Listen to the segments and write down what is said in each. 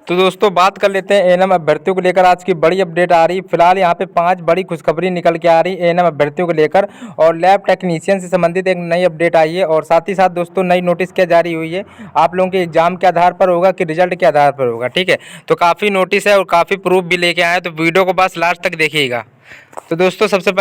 तो दोस्तों बात कर लेते हैं एएनएम अभ्यर्थियों को लेकर आज की बड़ी अपडेट आ रही है। फिलहाल यहाँ पे 5 बड़ी खुशखबरी निकल के आ रही है एएनएम अभ्यर्थियों को लेकर और लैब टेक्नीशियन से संबंधित एक नई अपडेट आई है और साथ ही साथ दोस्तों नई नोटिस क्या जारी हुई है, आप लोगों के एग्जाम के आधार पर होगा कि रिजल्ट के आधार पर होगा। ठीक है, तो काफ़ी नोटिस है और काफ़ी प्रूफ भी लेके आए हैं, तो वीडियो को बस लास्ट तक देखिएगा। तो दोस्तों सबसे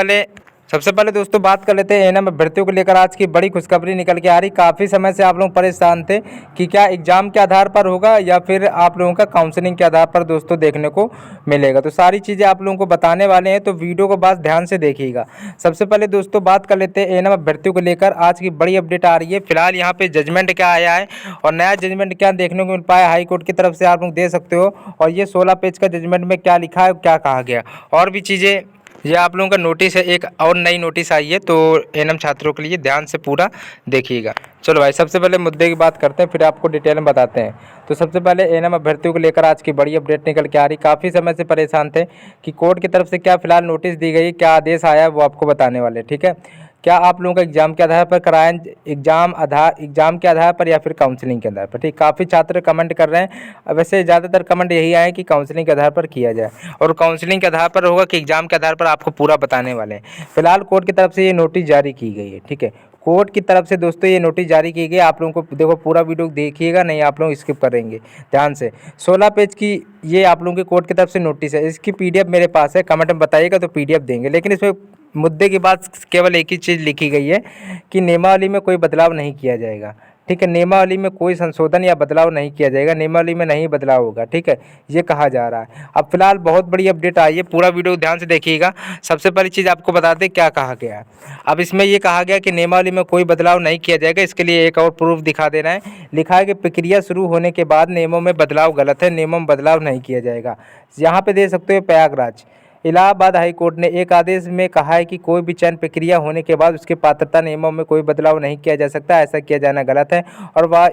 पहले दोस्तों बात कर लेते हैं एएनएम अभ्यर्थियों को लेकर आज की बड़ी खुशखबरी निकल के आ रही। काफ़ी समय से आप लोग परेशान थे कि क्या एग्जाम के आधार पर होगा या फिर आप लोगों का काउंसलिंग के आधार पर दोस्तों देखने को मिलेगा। तो सारी चीज़ें आप लोगों को बताने वाले हैं, तो वीडियो को बस ध्यान से देखिएगा। सबसे पहले दोस्तों बात कर लेते हैं एएनएम अभ्यर्थियों को लेकर आज की बड़ी अपडेट आ रही है। फिलहाल यहाँ पे जजमेंट क्या आया है और नया जजमेंट क्या देखने को मिल पाया हाई कोर्ट की तरफ से, आप लोग देख सकते हो। और ये 16 पेज का जजमेंट में क्या लिखा है, क्या कहा गया और भी चीज़ें, ये आप लोगों का नोटिस है। एक और नई नोटिस आई है, तो एएनएम छात्रों के लिए ध्यान से पूरा देखिएगा। चलो भाई, सबसे पहले मुद्दे की बात करते हैं, फिर आपको डिटेल में बताते हैं। तो सबसे पहले एएनएम अभ्यर्थियों को लेकर आज की बड़ी अपडेट निकल के आ रही। काफ़ी समय से परेशान थे कि कोर्ट की तरफ से क्या फिलहाल नोटिस दी गई, क्या आदेश आया है, वो आपको बताने वाले। ठीक है, क्या आप लोगों का एग्जाम के आधार पर कराएं, एग्जाम के आधार पर या फिर काउंसलिंग के आधार पर। ठीक, काफ़ी छात्र कमेंट कर रहे हैं। वैसे ज़्यादातर कमेंट यही आए कि काउंसलिंग के आधार पर किया जाए और काउंसलिंग के आधार पर होगा कि एग्जाम के आधार पर, आपको पूरा बताने वाले हैं। फिलहाल कोर्ट की तरफ से ये नोटिस जारी की गई है। ठीक है, कोर्ट की तरफ से दोस्तों ये नोटिस जारी की गई। आप लोगों को देखो, पूरा वीडियो देखिएगा, नहीं आप लोग स्किप करेंगे ध्यान से। 16 पेज की ये आप लोगों की कोर्ट की तरफ से नोटिस है। इसकी पीडीएफ मेरे पास है, कमेंट में बताइएगा तो पीडीएफ देंगे। लेकिन इसमें मुद्दे की बात केवल एक ही चीज़ लिखी गई है कि नियमावली में कोई बदलाव नहीं किया जाएगा। ठीक है, नियमावली में कोई संशोधन या बदलाव नहीं किया जाएगा, नियमावली में नहीं बदलाव होगा। ठीक है, ये कहा जा रहा है। अब फिलहाल बहुत बड़ी अपडेट आई है, पूरा वीडियो ध्यान से देखिएगा। सबसे पहली चीज़ आपको बता दें क्या कहा गया है। अब इसमें ये कहा गया कि नियमावली में कोई बदलाव नहीं किया जाएगा। इसके लिए एक और प्रूफ दिखा दे रहे हैं। लिखा है कि प्रक्रिया शुरू होने के बाद नियमों में बदलाव गलत है, नियमों में बदलाव नहीं किया जाएगा। यहाँ पे देख सकते हो प्रयागराज इलाहाबाद हाई कोर्ट ने एक आदेश में कहा है कि कोई भी चयन प्रक्रिया होने के बाद उसके पात्रता नियमों में कोई बदलाव नहीं किया जा सकता। ऐसा किया जाना गलत है और वह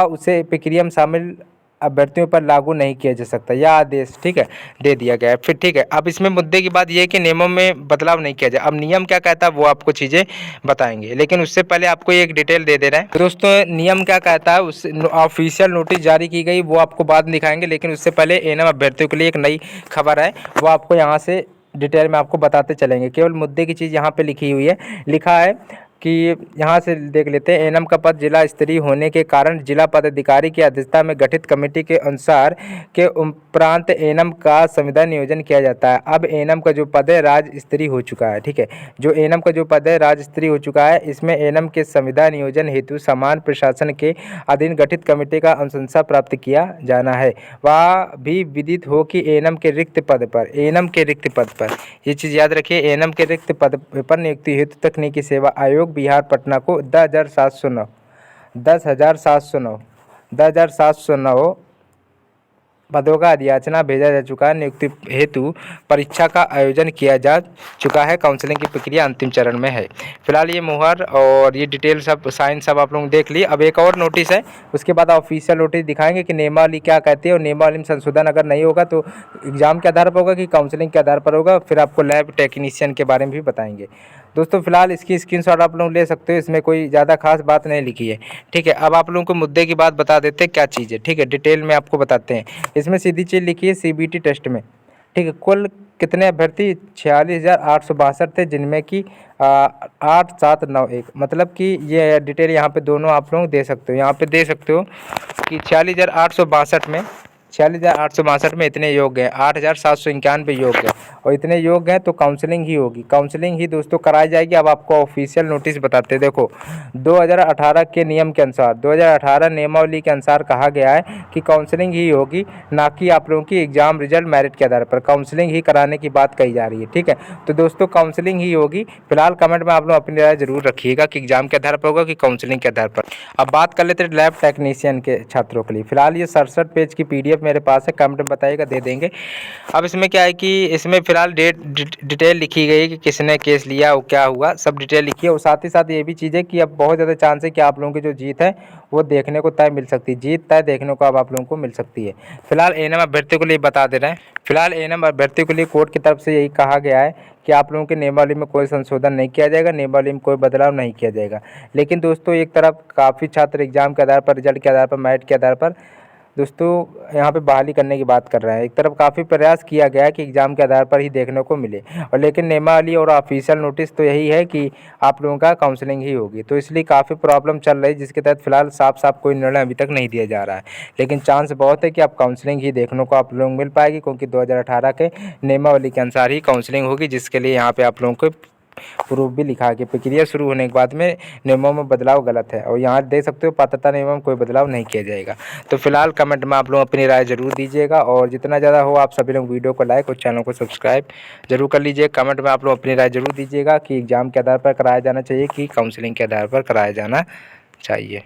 उसे प्रक्रिया में शामिल अभ्यर्थियों पर लागू नहीं किया जा सकता। यह आदेश ठीक है दे दिया गया है। फिर ठीक है, अब इसमें मुद्दे की बात यह है कि नियमों में बदलाव नहीं किया जाए। अब नियम क्या कहता है वो आपको चीज़ें बताएंगे, लेकिन उससे पहले आपको एक डिटेल दे रहे हैं। दोस्तों नियम क्या कहता है, उस ऑफिशियल नोटिस जारी की गई, वो आपको बाद में दिखाएंगे। लेकिन उससे पहले एएनएम अभ्यर्थियों के लिए एक नई खबर है, वो आपको यहाँ से डिटेल में आपको बताते चलेंगे। केवल मुद्दे की चीज़ यहाँ पे लिखी हुई है, लिखा है कि यहाँ से देख लेते हैं। एएनएम का पद जिला स्तरीय होने के कारण जिला पदाधिकारी की अध्यक्षता में गठित कमेटी के अनुसार के उपरांत एएनएम का संविदा नियोजन किया जाता है। अब एएनएम का जो पद है राज्य स्तरीय हो चुका है। ठीक है, जो एएनएम का जो पद है राज्य स्तरीय हो चुका है। इसमें एएनएम के संविदा नियोजन हेतु समान प्रशासन के अधीन गठित कमेटी का अनुशंसा प्राप्त किया जाना है। वह भी विदित हो कि एएनएम के रिक्त पद पर ये चीज़ याद रखिए, एएनएम के रिक्त पद पर नियुक्ति हेतु तकनीकी सेवा आयोग बिहार पटना को 10,709 पदों का अधियाचना भेजा जा चुका है। नियुक्ति हेतु परीक्षा का आयोजन किया जा चुका है। काउंसलिंग की प्रक्रिया अंतिम चरण में है। फिलहाल ये मुहर और ये डिटेल सब साइन सब आप लोग देख लिए। अब एक और नोटिस है, उसके बाद ऑफिशियल नोटिस दिखाएंगे कि नियमावली क्या कहती है और नियमावली में संशोधन अगर नहीं होगा तो एग्जाम के आधार पर होगा कि काउंसलिंग के आधार पर होगा। फिर आपको लैब टेक्नीशियन के बारे में भी बताएंगे। दोस्तों फिलहाल इसकी स्क्रीनशॉट आप लोग ले सकते हो, इसमें कोई ज़्यादा खास बात नहीं लिखी है। ठीक है, अब आप लोगों को मुद्दे की बात बता देते हैं क्या चीज़ है। ठीक है, डिटेल में आपको बताते हैं। इसमें सीधी चीज़ लिखी है सीबीटी टेस्ट में। ठीक है, कुल कितने अभ्यर्थी 46,862 थे, जिनमें कि 8791, मतलब कि ये डिटेल यहाँ पे दोनों आप लोग दे सकते हो। यहाँ पे दे सकते हो कि 46,862 में इतने योग्य हैं, 8,791 योग्य हैं और इतने योग्य हैं तो काउंसलिंग ही होगी। काउंसलिंग ही दोस्तों कराई जाएगी। अब आपको ऑफिशियल नोटिस बताते हैं। देखो 2018 के नियम के अनुसार, 2018 नियमावली के अनुसार कहा गया है कि काउंसलिंग ही होगी, ना कि आप लोगों की एग्जाम रिजल्ट मेरिट के आधार पर। काउंसलिंग ही कराने की बात कही जा रही है। ठीक है, तो दोस्तों काउंसलिंग ही होगी। फिलहाल कमेंट में आप लोग अपनी राय जरूर रखिएगा कि एग्जाम के आधार पर होगा कि काउंसलिंग के आधार पर। अब बात कर लेते हैं लैब टेक्नीशियन के छात्रों के लिए। फिलहाल ये 67 पेज की पीडीएफ मेरे पास है, कमेंट में बताइएगा, दे देंगे। अब इसमें क्या है कि इसमें फिलहाल डिटेल लिखी गई कि किसने केस लिया और क्या हुआ, सब डिटेल लिखी है। और साथ ही साथ ये भी चीज़ है कि अब बहुत ज़्यादा चांस है कि आप लोगों की जो जीत है वो देखने को तय मिल सकती है। जीत तय देखने को अब आप लोगों को मिल सकती है। फिलहाल एएनएम अभ्यर्थियों के लिए बता दे रहे हैं। फिलहाल एएनएम अभ्यर्थियों के लिए कोर्ट की तरफ से यही कहा गया है कि आप लोगों के नियमावली में कोई संशोधन नहीं किया जाएगा, नियमावली में कोई बदलाव नहीं किया जाएगा। लेकिन दोस्तों एक तरफ काफ़ी छात्र एग्जाम के आधार पर, रिजल्ट के आधार पर, मेरिट के आधार पर दोस्तों यहाँ पे बहाली करने की बात कर रहे हैं। एक तरफ काफ़ी प्रयास किया गया कि एग्ज़ाम के आधार पर ही देखने को मिले, और लेकिन नियमावली और ऑफिशियल नोटिस तो यही है कि आप लोगों का काउंसलिंग ही होगी। तो इसलिए काफ़ी प्रॉब्लम चल रही है, जिसके तहत फिलहाल साफ साफ कोई निर्णय अभी तक नहीं दिया जा रहा है। लेकिन चांस बहुत है कि आप काउंसलिंग ही देखने को आप लोगों को मिल पाएगी, क्योंकि 2018 के नियमावली के अनुसार ही काउंसलिंग होगी, जिसके लिए यहाँ पे आप लोगों को प्रूफ भी लिखा है कि प्रक्रिया शुरू होने के बाद में नियमों में बदलाव गलत है। और यहाँ देख सकते हो पात्रता नियमों में कोई बदलाव नहीं किया जाएगा। तो फिलहाल कमेंट में आप लोग अपनी राय जरूर दीजिएगा, और जितना ज़्यादा हो आप सभी लोग वीडियो को लाइक और चैनल को सब्सक्राइब जरूर कर लीजिए। कमेंट में आप लोग अपनी राय जरूर दीजिएगा कि एग्ज़ाम के आधार पर कराया जाना चाहिए कि काउंसलिंग के आधार पर कराया जाना चाहिए।